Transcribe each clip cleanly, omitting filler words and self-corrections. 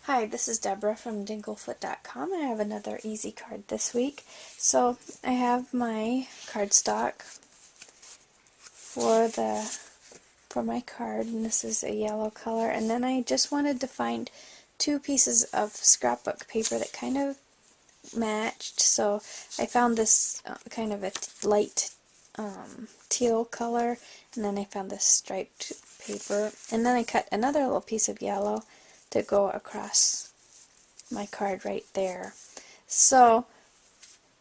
Hi, this is Deborah from Dinglefoot.com. I have another easy card this week. So I have my cardstock for my card, and this is a yellow color. And then I just wanted to find two pieces of scrapbook paper that kind of matched. So I found this kind of a light teal color, and then I found this striped paper, and then I cut another little piece of yellow to go across my card right there. So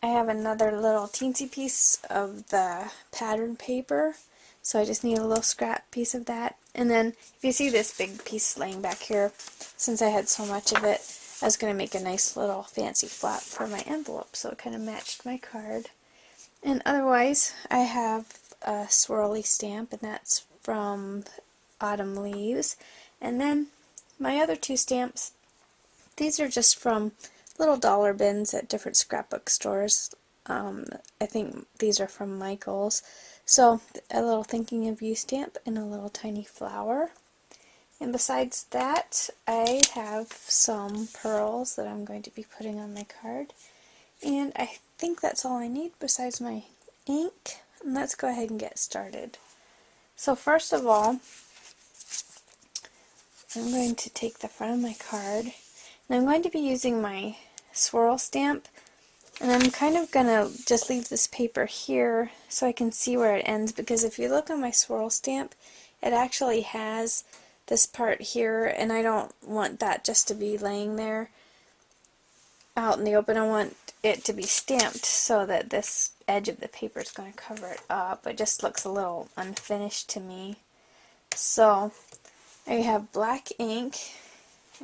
I have another little teensy piece of the pattern paper, so I just need a little scrap piece of that. And then if you see this big piece laying back here, since I had so much of it, I was going to make a nice little fancy flap for my envelope, so it kind of matched my card. And otherwise, I have a swirly stamp, and that's from Autumn Leaves. And then my other two stamps, these are just from little dollar bins at different scrapbook stores. I think these are from Michael's. So a little thinking of you stamp and a little tiny flower. And besides that, I have some pearls that I'm going to be putting on my card. And I think that's all I need besides my ink. And let's go ahead and get started. So first of all, I'm going to take the front of my card, and I'm going to be using my swirl stamp, and I'm kind of going to just leave this paper here so I can see where it ends, because if you look on my swirl stamp, it actually has this part here, and I don't want that just to be laying there out in the open. I want it to be stamped so that this edge of the paper is going to cover it up. It just looks a little unfinished to me. So I have black ink,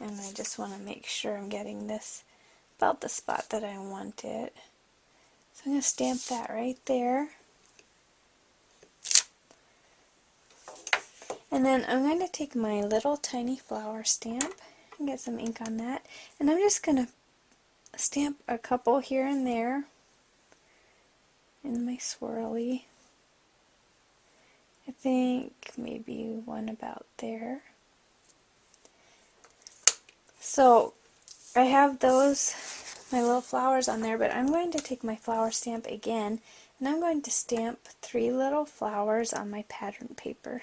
and I just want to make sure I'm getting this about the spot that I want it. So I'm going to stamp that right there. And then I'm going to take my little tiny flower stamp and get some ink on that. And I'm just going to stamp a couple here and there in my swirly. I think maybe one about there. So I have those, my little flowers on there, but I'm going to take my flower stamp again, and I'm going to stamp 3 little flowers on my pattern paper.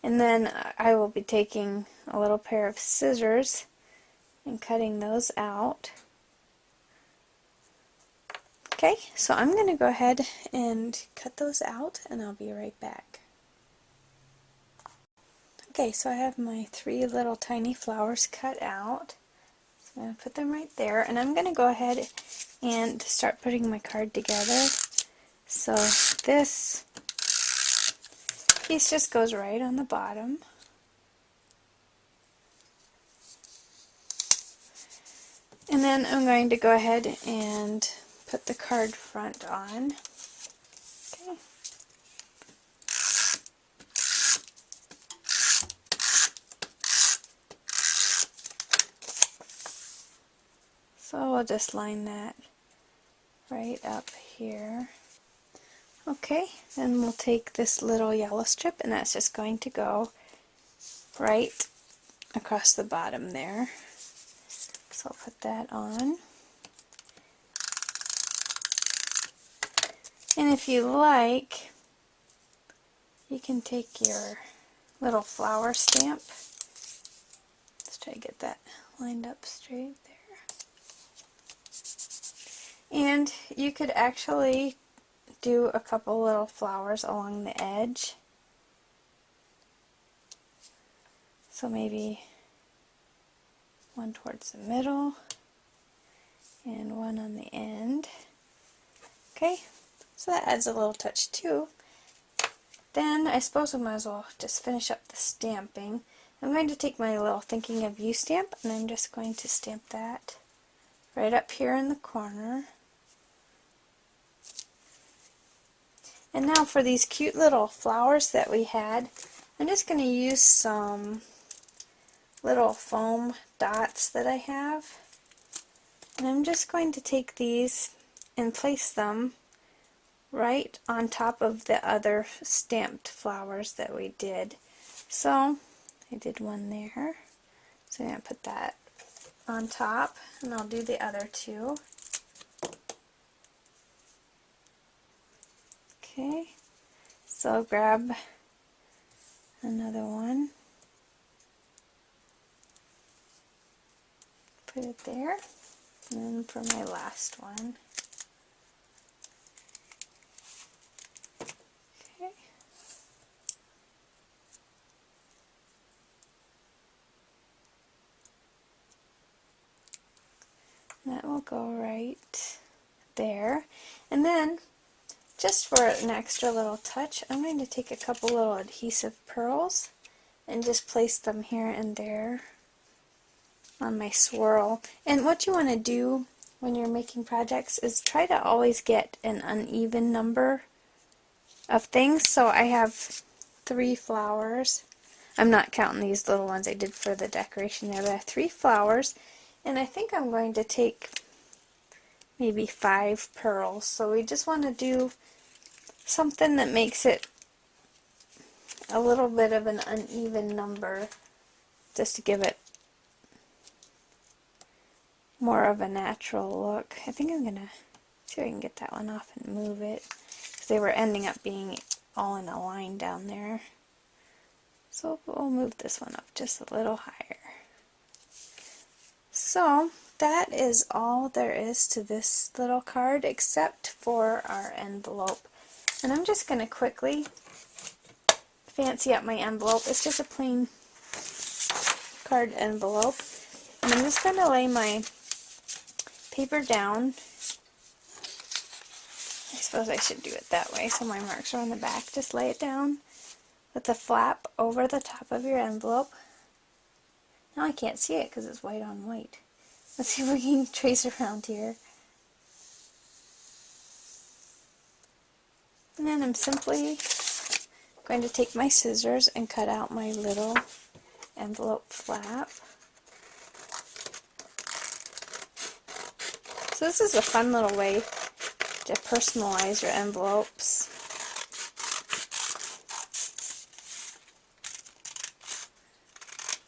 And then I will be taking a little pair of scissors and cutting those out. Okay, so I'm going to go ahead and cut those out, and I'll be right back. Okay, so I have my 3 little tiny flowers cut out. So I'm going to put them right there, and I'm going to go ahead and start putting my card together. So this piece just goes right on the bottom. And then I'm going to go ahead and put the card front on. Okay. So we'll just line that right up here. Okay, then we'll take this little yellow strip, and that's just going to go right across the bottom there. So I'll put that on. And if you like, you can take your little flower stamp. Let's try to get that lined up straight there. And you could actually do a couple little flowers along the edge. So maybe one towards the middle and one on the end. Okay, so that adds a little touch too. Then I suppose we might as well just finish up the stamping. I'm going to take my little Thinking of You stamp, and I'm just going to stamp that right up here in the corner. And now for these cute little flowers that we had, I'm just going to use some little foam dots that I have. And I'm just going to take these and place them right on top of the other stamped flowers that we did. So I did one there. So I'm going to put that on top, and I'll do the other two. Okay, so I'll grab another one, put it there, and then for my last one. Okay. That will go right there. And then, just for an extra little touch, I'm going to take a couple little adhesive pearls and just place them here and there on my swirl. And what you want to do when you're making projects is try to always get an uneven number of things. So I have 3 flowers. I'm not counting these little ones I did for the decoration there, but I have 3 flowers, and I think I'm going to take maybe 5 pearls. So we just want to do something that makes it a little bit of an uneven number, just to give it more of a natural look. I think I'm gonna see if I can get that one off and move it, because they were ending up being all in a line down there. So we'll move this one up just a little higher. So that is all there is to this little card, except for our envelope. And I'm just going to quickly fancy up my envelope. It's just a plain card envelope. And I'm just going to lay my paper down. I suppose I should do it that way so my marks are on the back. Just lay it down with the flap over the top of your envelope. Now I can't see it because it's white on white. Let's see if we can trace around here. And then I'm simply going to take my scissors and cut out my little envelope flap. So this is a fun little way to personalize your envelopes.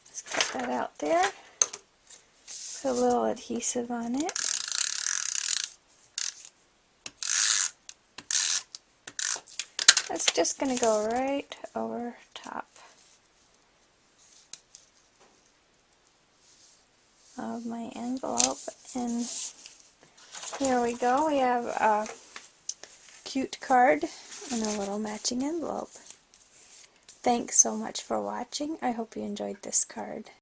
Just cut that out there. Put a little adhesive on it. That's just going to go right over top of my envelope, and here we go. We have a cute card and a little matching envelope. Thanks so much for watching. I hope you enjoyed this card.